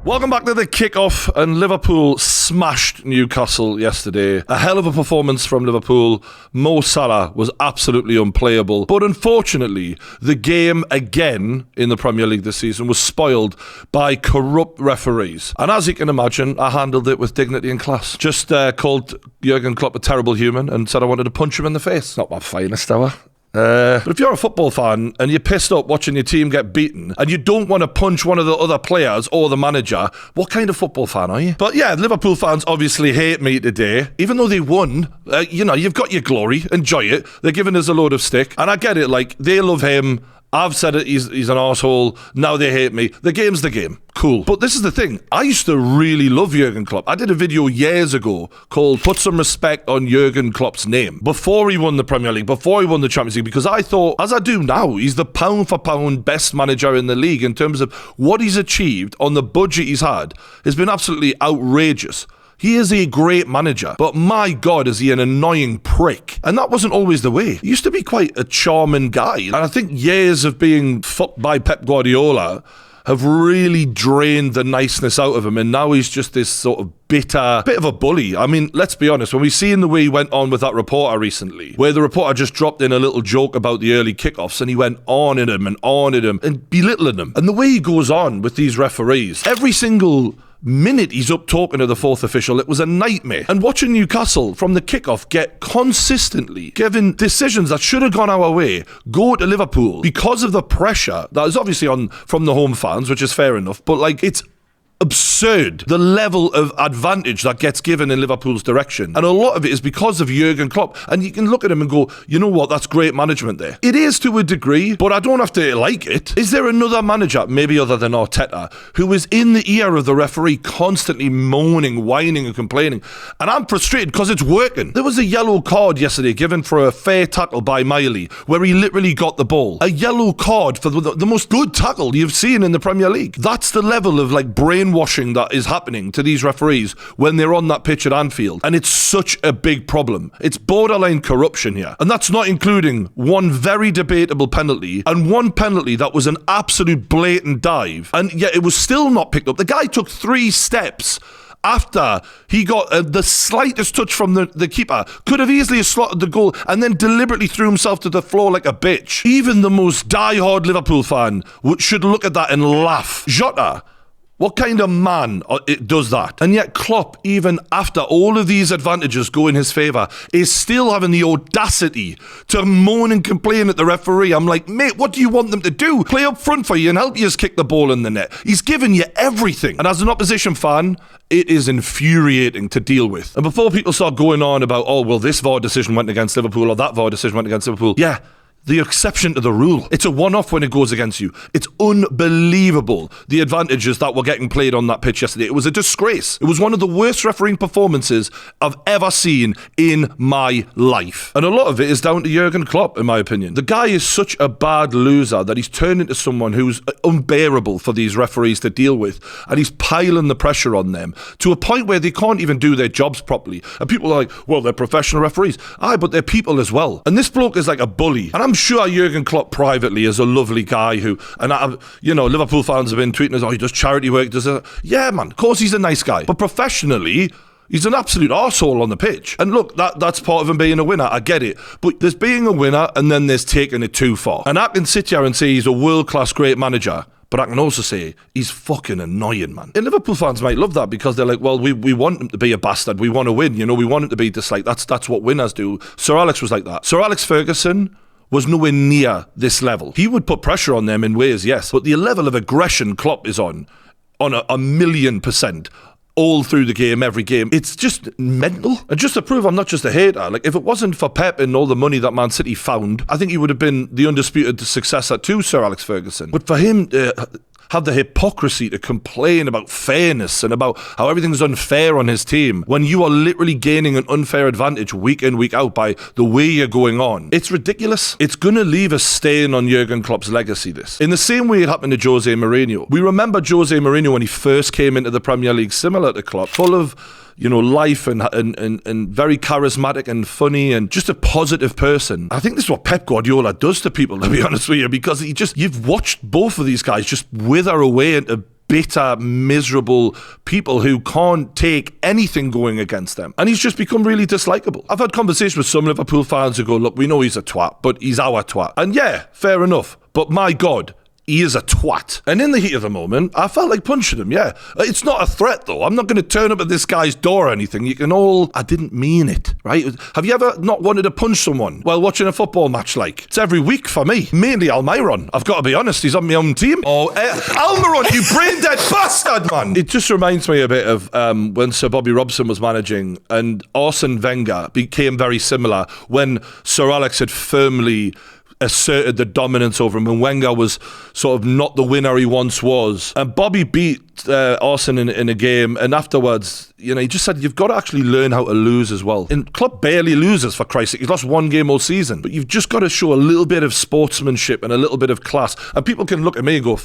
Welcome back to the kickoff, and Liverpool smashed Newcastle yesterday. A hell of a performance from Liverpool. Mo Salah was absolutely unplayable. But unfortunately, the game again in the Premier League this season was spoiled by corrupt referees. And as you can imagine, I handled it with dignity and class. Just called Jurgen Klopp a terrible human and said I wanted to punch him in the face. Not my finest hour. But if you're a football fan and you're pissed up watching your team get beaten and you don't want to punch one of the other players or the manager, what kind of football fan are you? But yeah, Liverpool fans obviously hate me today. Even though they won, you've got your glory, enjoy it. They're giving us a load of stick. And I get it, like, they love him. I've said it, he's an arsehole. Now they hate me. The game's the game. Cool. But this is the thing. I used to really love Jurgen Klopp. I did a video years ago called Put Some Respect on Jurgen Klopp's Name. Before he won the Premier League, before he won the Champions League, because I thought, as I do now, he's the pound for pound best manager in the league in terms of what he's achieved on the budget he's had. Has been absolutely outrageous. He is a great manager, but my God, is he an annoying prick. And that wasn't always the way. He used to be quite a charming guy. And I think years of being fucked by Pep Guardiola have really drained the niceness out of him. And now he's just this sort of bitter, bit of a bully. I mean, let's be honest, when we seen the way he went on with that reporter recently, where the reporter just dropped in a little joke about the early kickoffs and he went on at him and belittling him. And the way he goes on with these referees, every single minute he's up talking to the fourth official, it was a nightmare. And watching Newcastle from the kickoff get consistently given decisions that should have gone our way go to Liverpool because of the pressure that is obviously on from the home fans, which is fair enough, but like, it's absurd the level of advantage that gets given in Liverpool's direction, and a lot of it is because of Jurgen Klopp. And you can look at him and go, you know what, that's great management there. It is to a degree, but I don't have to like it. Is there another manager, maybe other than Arteta, who is in the ear of the referee constantly moaning, whining and complaining? And I'm frustrated because it's working. There was a yellow card yesterday given for a fair tackle by Miley where he literally got the ball. A yellow card for the most good tackle you've seen in the Premier League. That's the level of like brainwashing that is happening to these referees when they're on that pitch at Anfield. And it's such a big problem. It's borderline corruption here. And that's not including one very debatable penalty and one penalty that was an absolute blatant dive. And yet it was still not picked up. The guy took 3 steps after he got the slightest touch from the keeper, could have easily slotted the goal and then deliberately threw himself to the floor like a bitch. Even the most diehard Liverpool fan should look at that and laugh. Jota, what kind of man does that? And yet Klopp, even after all of these advantages go in his favour, is still having the audacity to moan and complain at the referee. I'm like, mate, what do you want them to do? Play up front for you and help you kick the ball in the net. He's given you everything. And as an opposition fan, it is infuriating to deal with. And before people start going on about, oh, well, this VAR decision went against Liverpool or that VAR decision went against Liverpool. Yeah, the exception to the rule. It's a one-off when it goes against you. It's unbelievable, the advantages that were getting played on that pitch yesterday. It was a disgrace. It was one of the worst refereeing performances I've ever seen in my life. And a lot of it is down to Jurgen Klopp, in my opinion. The guy is such a bad loser that he's turned into someone who's unbearable for these referees to deal with. And he's piling the pressure on them to a point where they can't even do their jobs properly. And people are like, well, they're professional referees. Aye, but they're people as well. And this bloke is like a bully. And I'm sure Jurgen Klopp privately is a lovely guy who, and Liverpool fans have been tweeting us, oh, he does charity work, yeah, man, of course he's a nice guy. But professionally, he's an absolute arsehole on the pitch. And look, that's part of him being a winner, I get it. But there's being a winner and then there's taking it too far. And I can sit here and say he's a world-class great manager, but I can also say he's fucking annoying, man. And Liverpool fans might love that because they're like, well, we want him to be a bastard. We want to win, we want him to be disliked. That's what winners do. Sir Alex was like that. Sir Alex Ferguson was nowhere near this level. He would put pressure on them in ways, yes, but the level of aggression Klopp is on a 1,000,000%, all through the game, every game, it's just mental. And just to prove I'm not just a hater, like, if it wasn't for Pep and all the money that Man City found, I think he would have been the undisputed successor to Sir Alex Ferguson. But for him have the hypocrisy to complain about fairness and about how everything's unfair on his team when you are literally gaining an unfair advantage week in, week out by the way you're going on. It's ridiculous. It's going to leave a stain on Jurgen Klopp's legacy, this. In the same way it happened to Jose Mourinho. We remember Jose Mourinho when he first came into the Premier League, similar to Klopp, full of life and very charismatic and funny and just a positive person. I think this is what Pep Guardiola does to people, to be honest with you, because you've watched both of these guys just wither away into bitter, miserable people who can't take anything going against them. And he's just become really dislikable. I've had conversations with some Liverpool fans who go, look, we know he's a twat, but he's our twat. And yeah, fair enough. But my God, he is a twat. And in the heat of the moment, I felt like punching him, yeah. It's not a threat, though. I'm not going to turn up at this guy's door or anything. You can all... I didn't mean it, right? Have you ever not wanted to punch someone while watching a football match like? It's every week for me. Mainly Almiron. I've got to be honest, he's on my own team. Oh, Almiron, you brain-dead bastard, man! It just reminds me a bit of when Sir Bobby Robson was managing and Arsene Wenger became very similar when Sir Alex had firmly asserted the dominance over him and Wenger was sort of not the winner he once was. And Bobby beat Arsene in a game, and afterwards, you know, he just said, you've got to actually learn how to lose as well. And Klopp barely loses, for Christ's sake. He's lost one game all season. But you've just got to show a little bit of sportsmanship and a little bit of class. And people can look at me and go,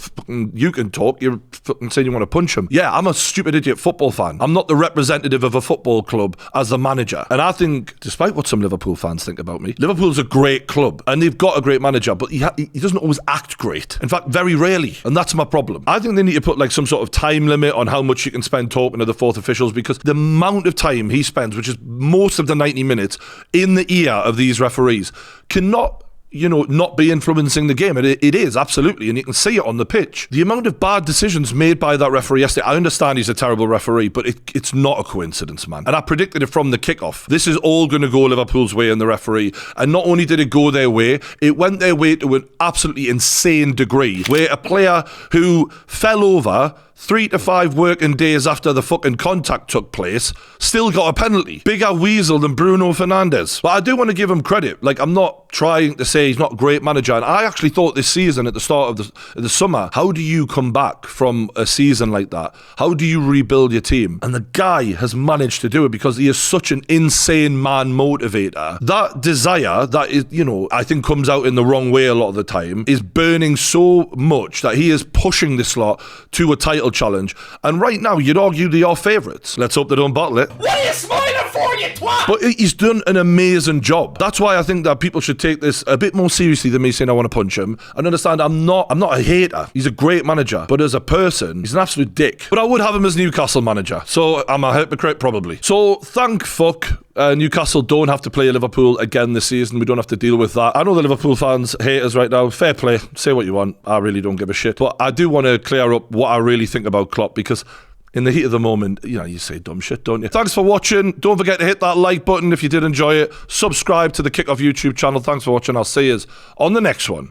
you can talk. You're fucking saying you want to punch him. Yeah, I'm a stupid idiot football fan. I'm not the representative of a football club as the manager. And I think, despite what some Liverpool fans think about me, Liverpool's a great club and they've got a great manager, but he doesn't always act great. In fact, very rarely. And that's my problem. I think they need to put like some sort of time limit on how much you can spend talking to the fourth officials, because the amount of time he spends, which is most of the 90 minutes, in the ear of these referees cannot, you know, not be influencing the game. It is, absolutely, and you can see it on the pitch. The amount of bad decisions made by that referee yesterday, I understand he's a terrible referee, but it's not a coincidence, man. And I predicted it from the kickoff. This is all going to go Liverpool's way and the referee. And not only did it go their way, it went their way to an absolutely insane degree, where a player who fell over 3 to 5 working days after the fucking contact took place still got a penalty. Bigger weasel than Bruno Fernandes. But I do want to give him credit. Like, I'm not trying to say he's not a great manager. And I actually thought this season, at the start of the summer, how do you come back from a season like that? How do you rebuild your team? And the guy has managed to do it because he is such an insane man motivator. That desire that is, you know, I think comes out in the wrong way a lot of the time, is burning so much that he is pushing this lot to a title challenge. And right now, you'd argue they are favourites. Let's hope they don't bottle it. What are you smiling for, you twat? But he's done an amazing job. That's why I think that people should take this a bit more seriously than me saying I want to punch him, and understand I'm not a hater. He's a great manager, but as a person, he's an absolute dick. But I would have him as Newcastle manager, so I'm a hypocrite probably. So thank fuck Newcastle don't have to play Liverpool again this season. We don't have to deal with that. I know the Liverpool fans hate us right now. Fair play. Say what you want. I really don't give a shit. But I do want to clear up what I really think about Klopp, because in the heat of the moment, you know, you say dumb shit, don't you? Thanks for watching. Don't forget to hit that like button if you did enjoy it. Subscribe to the Kickoff YouTube channel. Thanks for watching. I'll see you on the next one.